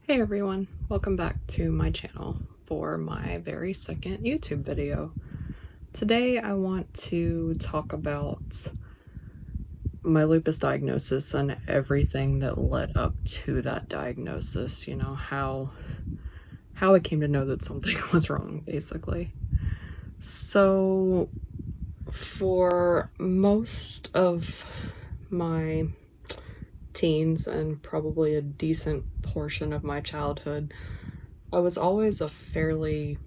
Hey everyone, welcome back to my channel for my very second YouTube video. Today I want to talk about my lupus diagnosis and everything that led up to that diagnosis, how I came to know that something was wrong, basically. So for most of my teens and probably a decent portion of my childhood, I was always a fairly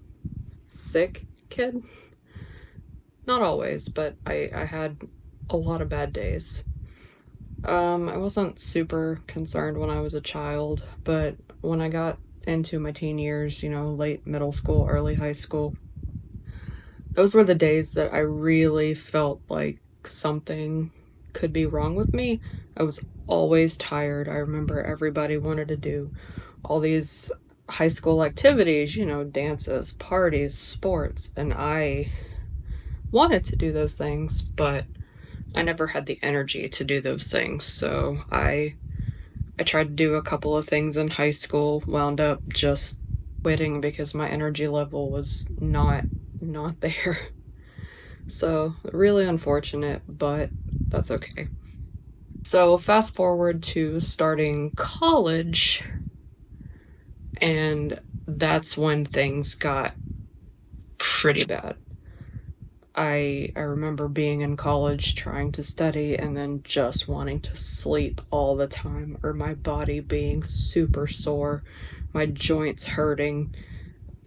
sick kid. Not always, but I had a lot of bad days. I wasn't super concerned when I was a child, but when I got into my teen years, late middle school, early high school, those were the days that I really felt like something could be wrong with me. I was always tired. I remember everybody wanted to do all these high school activities, dances, parties, sports, and I wanted to do those things, but I never had the energy to do those things. So I tried to do a couple of things in high school, wound up just quitting because my energy level was not there. So really unfortunate, but that's okay. So fast forward to starting college, and that's when things got pretty bad. I remember being in college trying to study and then just wanting to sleep all the time, or my body being super sore, my joints hurting.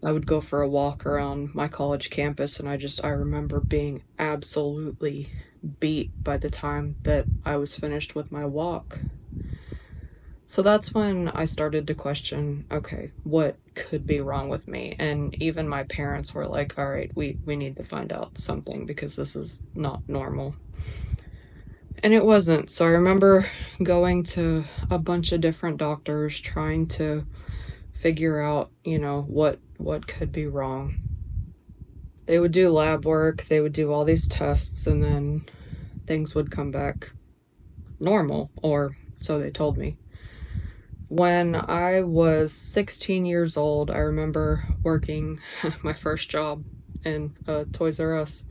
I would go for a walk around my college campus and I remember being absolutely beat by the time that I was finished with my walk. So that's when I started to question, okay, what could be wrong with me? And even my parents were like, all right, we need to find out something because this is not normal. And it wasn't. So I remember going to a bunch of different doctors trying to figure out, what could be wrong. They would do lab work, they would do all these tests, and then things would come back normal, or so they told me. When I was 16 years old, I remember working my first job in Toys R Us.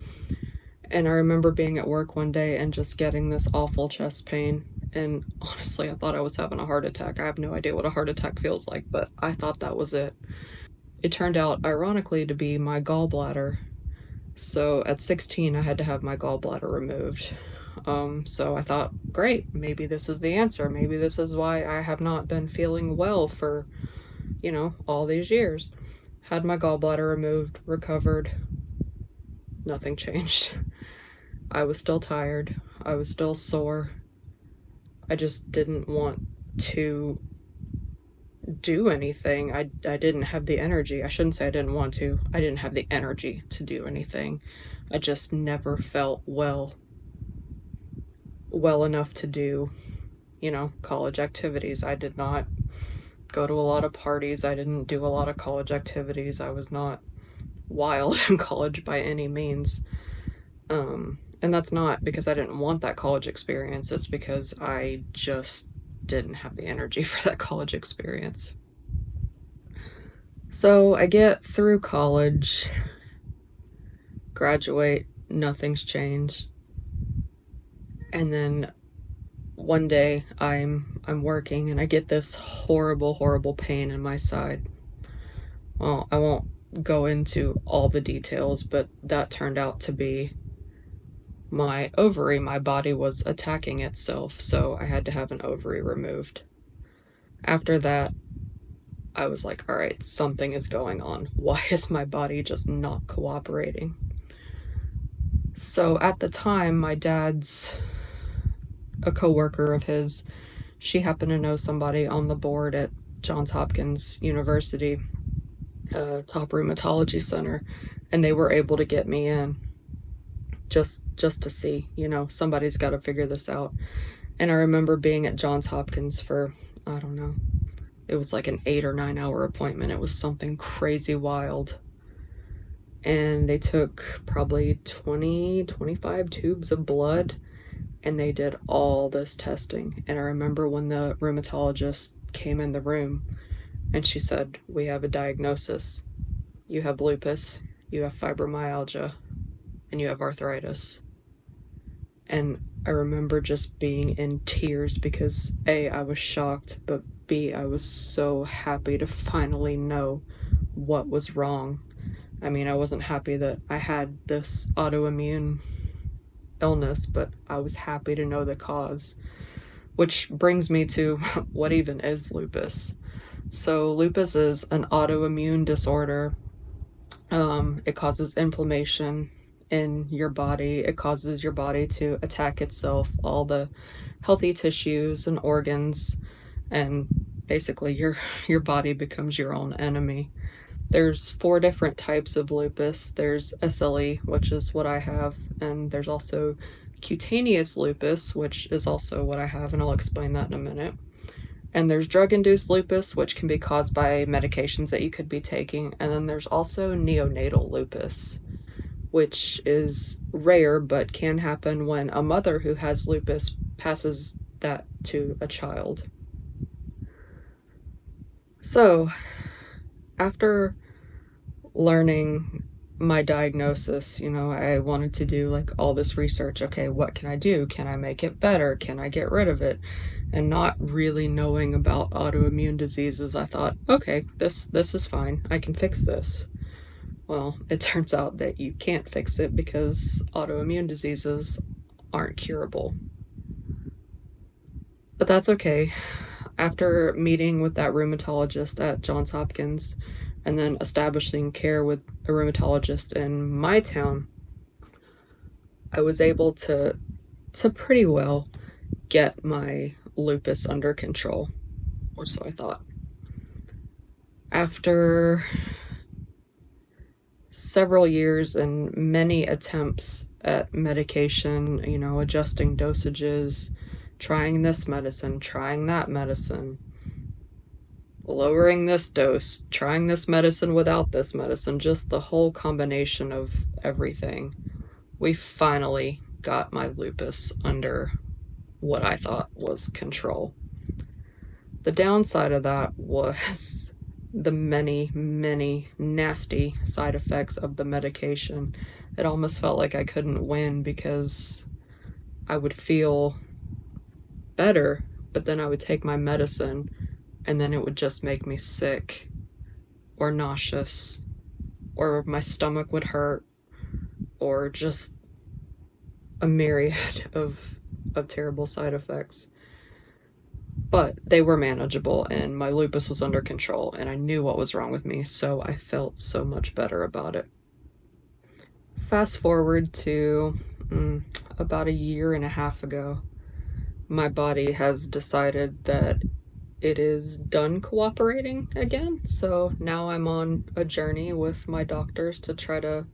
And I remember being at work one day and just getting this awful chest pain. And honestly, I thought I was having a heart attack. I have no idea what a heart attack feels like, but I thought that was it. It turned out, ironically, to be my gallbladder. So at 16, I had to have my gallbladder removed. So I thought, great, maybe this is the answer. Maybe this is why I have not been feeling well for, all these years. Had my gallbladder removed, recovered, nothing changed. I was still tired. I was still sore. I just didn't want to do anything. I didn't have the energy. I shouldn't say I didn't want to. I didn't have the energy to do anything. I just never felt well enough to do, college activities. I did not go to a lot of parties. I didn't do a lot of college activities. I was not wild in college by any means. And that's not because I didn't want that college experience. It's because I just didn't have the energy for that college experience. So I get through college, graduate, nothing's changed. And then one day I'm working and I get this horrible pain in my side. Well, I won't go into all the details, but that turned out to be my ovary. My body was attacking itself, so I had to have an ovary removed. After that, I was like, all right, something is going on. Why is my body just not cooperating? So at the time, my dad's a coworker of his. She happened to know somebody on the board at Johns Hopkins University, top rheumatology center, and they were able to get me in just to see, somebody's got to figure this out. And I remember being at Johns Hopkins for, I don't know, it was like an 8 or 9 hour appointment. It was something crazy wild. And they took probably 25 tubes of blood and they did all this testing. And I remember when the rheumatologist came in the room, And she said, "We have a diagnosis. You have lupus, you have fibromyalgia, and you have arthritis." And I remember just being in tears because A, I was shocked, but B, I was so happy to finally know what was wrong. I mean, I wasn't happy that I had this autoimmune illness, but I was happy to know the cause. Which brings me to what even is lupus? So, lupus is an autoimmune disorder. It causes inflammation in your body. It causes your body to attack itself, all the healthy tissues and organs, and basically your body becomes your own enemy. There's 4 different types of lupus. There's SLE, which is what I have, and there's also cutaneous lupus, which is also what I have, and I'll explain that in a minute. And there's drug-induced lupus, which can be caused by medications that you could be taking. And then there's also neonatal lupus, which is rare but can happen when a mother who has lupus passes that to a child. So, after learning my diagnosis, I wanted to do like all this research. Okay, what can I do? Can I make it better? Can I get rid of it? And not really knowing about autoimmune diseases, I thought, okay, this is fine. I can fix this. Well, it turns out that you can't fix it because autoimmune diseases aren't curable. But that's okay. After meeting with that rheumatologist at Johns Hopkins and then establishing care with a rheumatologist in my town, I was able to pretty well get my lupus under control, or so I thought. After several years and many attempts at medication, adjusting dosages, trying this medicine, trying that medicine, lowering this dose, trying this medicine without this medicine, just the whole combination of everything, we finally got my lupus under what I thought was control. The downside of that was the many, many nasty side effects of the medication. It almost felt like I couldn't win because I would feel better, but then I would take my medicine and then it would just make me sick or nauseous, or my stomach would hurt, or just a myriad of terrible side effects. But they were manageable and my lupus was under control and I knew what was wrong with me, so I felt so much better about it. Fast forward to about a year and a half ago, my body has decided that it is done cooperating again. So now I'm on a journey with my doctors to try to,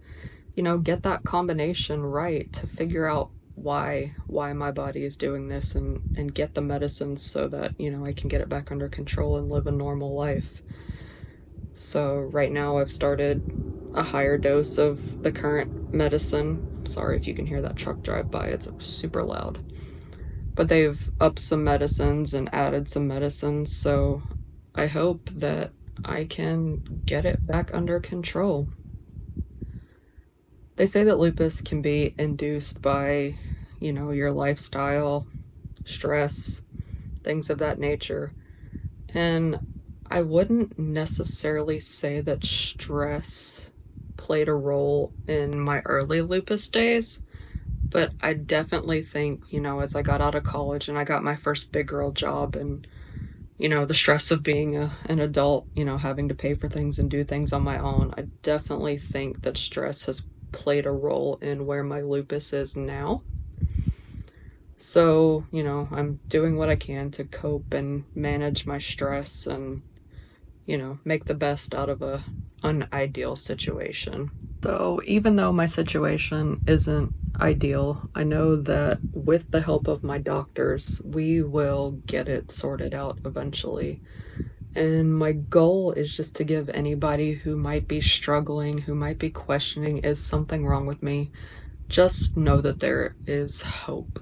get that combination right, to figure out why my body is doing this and get the medicines so that, I can get it back under control and live a normal life. So right now I've started a higher dose of the current medicine. Sorry if you can hear that truck drive by, it's super loud. But they've upped some medicines and added some medicines, so I hope that I can get it back under control. They say that lupus can be induced by, your lifestyle, stress, things of that nature. And I wouldn't necessarily say that stress played a role in my early lupus days, but I definitely think, as I got out of college and I got my first big girl job and, the stress of being an adult, having to pay for things and do things on my own, I definitely think that stress has played a role in where my lupus is now. So, I'm doing what I can to cope and manage my stress and, make the best out of a unideal situation. So even though my situation isn't ideal, I know that with the help of my doctors, we will get it sorted out eventually. And my goal is just to give anybody who might be struggling, who might be questioning, is something wrong with me, just know that there is hope.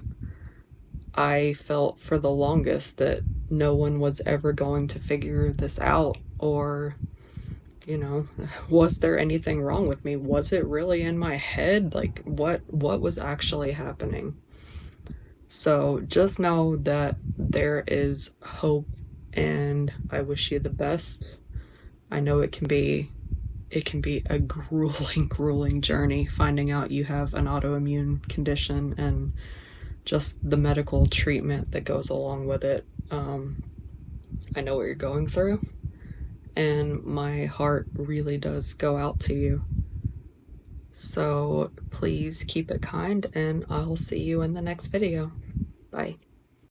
I felt for the longest that no one was ever going to figure this out or, you know, was there anything wrong with me? Was it really in my head? Like, what was actually happening? So just know that there is hope, and I wish you the best. I know it can be a grueling, grueling journey finding out you have an autoimmune condition and just the medical treatment that goes along with it. I know what you're going through, and my heart really does go out to you. So please keep it kind, and I'll see you in the next video. Bye.